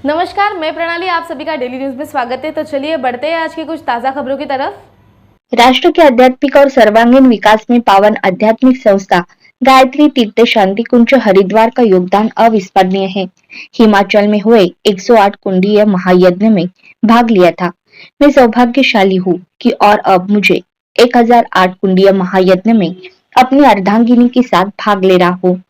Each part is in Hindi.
नमस्कार, मैं प्रणाली, आप सभी का डेली न्यूज में स्वागत है। तो चलिए बढ़ते हैं आज की कुछ ताजा खबरों की तरफ। राष्ट्र के आध्यात्मिक और सर्वांगीण विकास में पावन आध्यात्मिक संस्था गायत्री तीर्थ शांति कुंज हरिद्वार का योगदान अविस्मरणीय है। हिमाचल में हुए 108 कुंडीय महायज्ञ में भाग लिया था। मैं सौभाग्यशाली हूँ कि और अब मुझे 1008 कुंडीय महायज्ञ में अपनी अर्धांगिनी के साथ भाग ले रहा हूँ।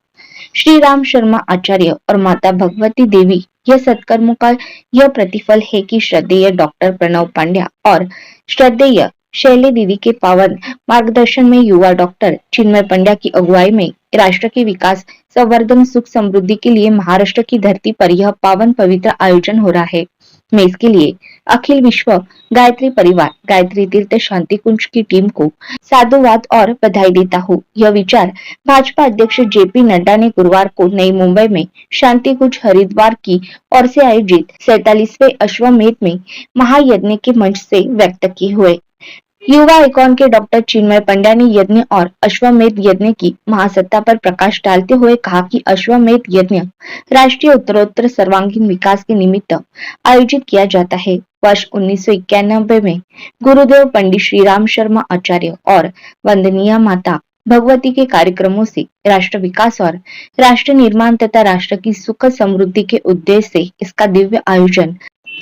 श्री राम शर्मा आचार्य और माता भगवती देवी यह सत्कर्मों का यह प्रतिफल है कि श्रद्धेय डॉक्टर प्रणव पांड्या और श्रद्धेय शैली दीदी के पावन मार्गदर्शन में युवा डॉक्टर चिन्मय पंड्या की अगुवाई में राष्ट्र के विकास, संवर्धन, सुख समृद्धि के लिए महाराष्ट्र की धरती पर यह पावन पवित्र आयोजन हो रहा है। मैं इसके लिए अखिल विश्व गायत्री परिवार गायत्री तीर्थ शांति कुंज की टीम को साधुवाद और बधाई देता हूँ। यह विचार भाजपा अध्यक्ष जेपी नड्डा ने गुरुवार को नई मुंबई में शांति कुंज हरिद्वार की ओर से आयोजित 47वें अश्वमेध में महायज्ञ के मंच से व्यक्त किए हुए। युवा आइकॉन के डॉक्टर चिन्मय पंड्या ने यज्ञ और अश्वमेध यज्ञ की महासत्ता पर प्रकाश डालते हुए कहा कि अश्वमेध यज्ञ राष्ट्रीय उत्तरोत्तर सर्वांगीण विकास के निमित्त आयोजित किया जाता है। वर्ष 1991 में गुरुदेव पंडित श्री राम शर्मा आचार्य और वंदनीय माता भगवती के कार्यक्रमों से राष्ट्र विकास और राष्ट्र निर्माण तथा राष्ट्र की सुख समृद्धि के उद्देश्य से इसका दिव्य आयोजन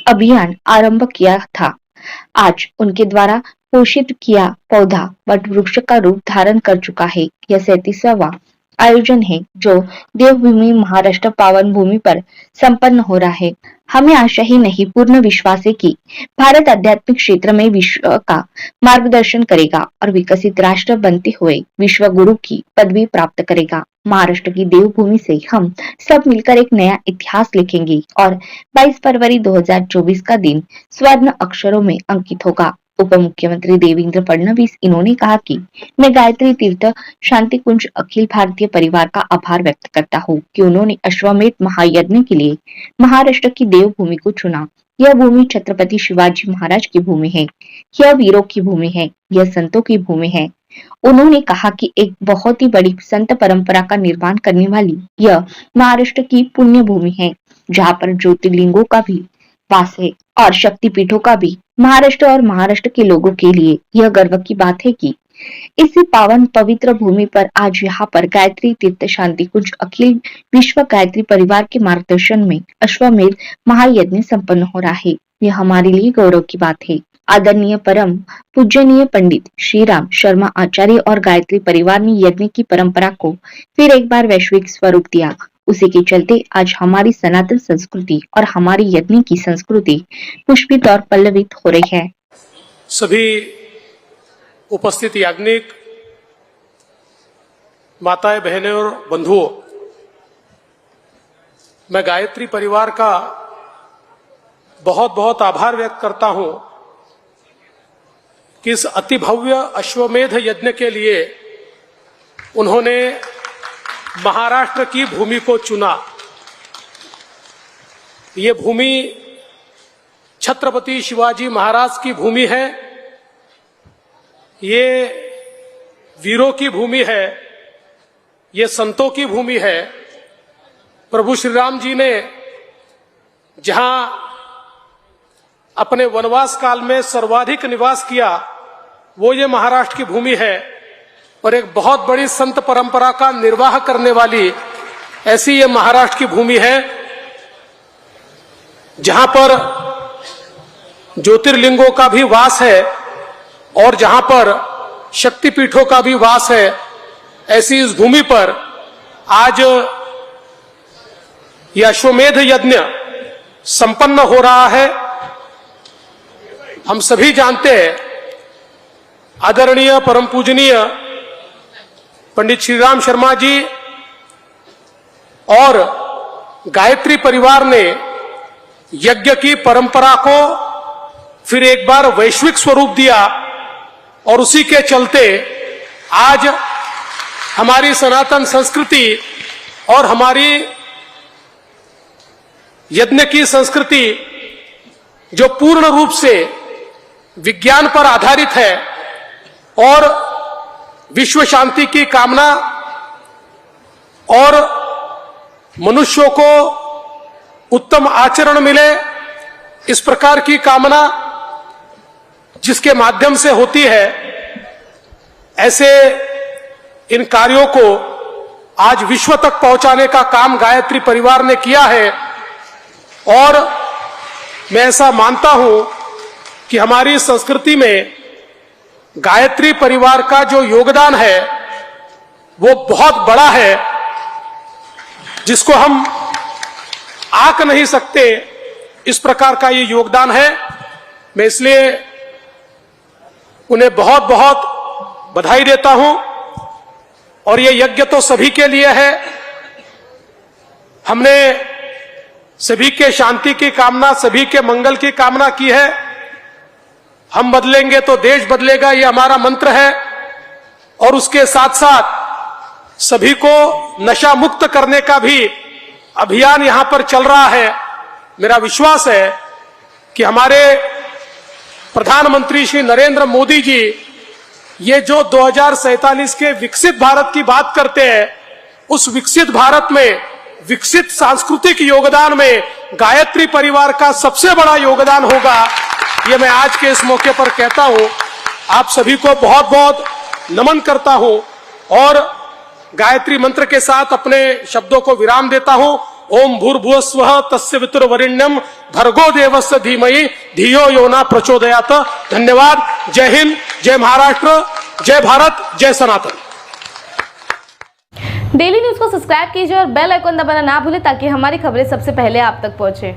अभियान आरंभ किया था। आज उनके द्वारा पोषित किया पौधा वट वृक्ष का रूप धारण कर चुका है। यह 37वां आयोजन है जो देवभूमि महाराष्ट्र पावन भूमि पर संपन्न हो रहा है। हमें आशा ही नहीं पूर्ण विश्वास है कि भारत आध्यात्मिक क्षेत्र में विश्व का मार्गदर्शन करेगा और विकसित राष्ट्र बनते हुए विश्व गुरु की पदवी प्राप्त करेगा। महाराष्ट्र की देवभूमि से हम सब मिलकर एक नया इतिहास लिखेंगे और 22 फरवरी 2024 का दिन स्वर्ण अक्षरों में अंकित होगा। उप मुख्यमंत्री देवेंद्र फडणवीस इन्होंने कहा कि मैं गायत्री तीर्थ शांति कुंज अखिल भारतीय परिवार का आभार व्यक्त करता हूँ कि उन्होंने अश्वमेध महायज्ञ के लिए महाराष्ट्र की देवभूमि को चुना। यह भूमि छत्रपति शिवाजी महाराज की भूमि है, यह वीरों की भूमि है, यह संतों की भूमि है। उन्होंने कहा कि एक बहुत ही बड़ी संत परंपरा का निर्माण करने वाली यह महाराष्ट्र की पुण्य भूमि है, जहाँ पर ज्योतिर्लिंगों का भी वास है और शक्तिपीठों का भी। महाराष्ट्र और महाराष्ट्र के लोगों के लिए यह गर्व की बात है कि इसी पावन पवित्र भूमि पर आज यहाँ पर गायत्री तीर्थ शांति कुंज अखिल विश्व गायत्री परिवार के मार्गदर्शन में अश्वमेध महायज्ञ संपन्न हो रहा है। यह हमारे लिए गौरव की बात है। आदरणीय परम पूजनीय पंडित श्री राम शर्मा आचार्य और गायत्री परिवार ने यज्ञ की परंपरा को फिर एक बार वैश्विक स्वरूप दिया। उसी के चलते आज हमारी सनातन संस्कृति और हमारी यज्ञ की संस्कृति पुष्पित और पल्लवित हो रही है। सभी उपस्थित याज्ञिक माताएं, बहनें और बंधुओं, मैं गायत्री परिवार का बहुत बहुत आभार व्यक्त करता हूं कि इस अति भव्य अश्वमेध यज्ञ के लिए उन्होंने महाराष्ट्र की भूमि को चुना। ये भूमि छत्रपति शिवाजी महाराज की भूमि है, ये वीरों की भूमि है, ये संतों की भूमि है। प्रभु श्री राम जी ने जहां अपने वनवास काल में सर्वाधिक निवास किया वो ये महाराष्ट्र की भूमि है और एक बहुत बड़ी संत परंपरा का निर्वाह करने वाली ऐसी ये महाराष्ट्र की भूमि है जहां पर ज्योतिर्लिंगों का भी वास है और जहां पर शक्तिपीठों का भी वास है। ऐसी इस भूमि पर आज यह अश्वमेध यज्ञ संपन्न हो रहा है। हम सभी जानते हैं आदरणीय परम पूजनीय पंडित श्री राम शर्मा जी और गायत्री परिवार ने यज्ञ की परंपरा को फिर एक बार वैश्विक स्वरूप दिया और उसी के चलते आज हमारी सनातन संस्कृति और हमारी यज्ञ की संस्कृति जो पूर्ण रूप से विज्ञान पर आधारित है और विश्व शांति की कामना और मनुष्यों को उत्तम आचरण मिले, इस प्रकार की कामना जिसके माध्यम से होती है, ऐसे इन कार्यों को आज विश्व तक पहुंचाने का काम गायत्री परिवार ने किया है। और मैं ऐसा मानता हूं कि हमारी संस्कृति में गायत्री परिवार का जो योगदान है वो बहुत बड़ा है, जिसको हम आंक नहीं सकते, इस प्रकार का ये योगदान है। मैं इसलिए उन्हें बहुत बहुत बधाई देता हूं। और ये यज्ञ तो सभी के लिए है। हमने सभी के शांति की कामना, सभी के मंगल की कामना की है। हम बदलेंगे तो देश बदलेगा, ये हमारा मंत्र है। और उसके साथ साथ सभी को नशा मुक्त करने का भी अभियान यहां पर चल रहा है। मेरा विश्वास है कि हमारे प्रधानमंत्री श्री नरेंद्र मोदी जी ये जो 2047 के विकसित भारत की बात करते हैं, उस विकसित भारत में विकसित सांस्कृतिक योगदान में गायत्री परिवार का सबसे बड़ा योगदान होगा। ये मैं आज के इस मौके पर कहता हूं। आप सभी को बहुत बहुत नमन करता हूं और गायत्री मंत्र के साथ अपने शब्दों को विराम देता हूं। ओम भूर्भुवस्वः तस्य वितुर्वरेण्यं भर्गो देवस्य धीमहि धियो यो न प्रचोदयात्। धन्यवाद। जय हिंद, जय महाराष्ट्र, जय भारत, जय सनातन। डेली न्यूज को सब्सक्राइब कीजिए और बेल आइकन दबाना ना भूलें ताकि हमारी खबरें सबसे पहले आप तक पहुंचे।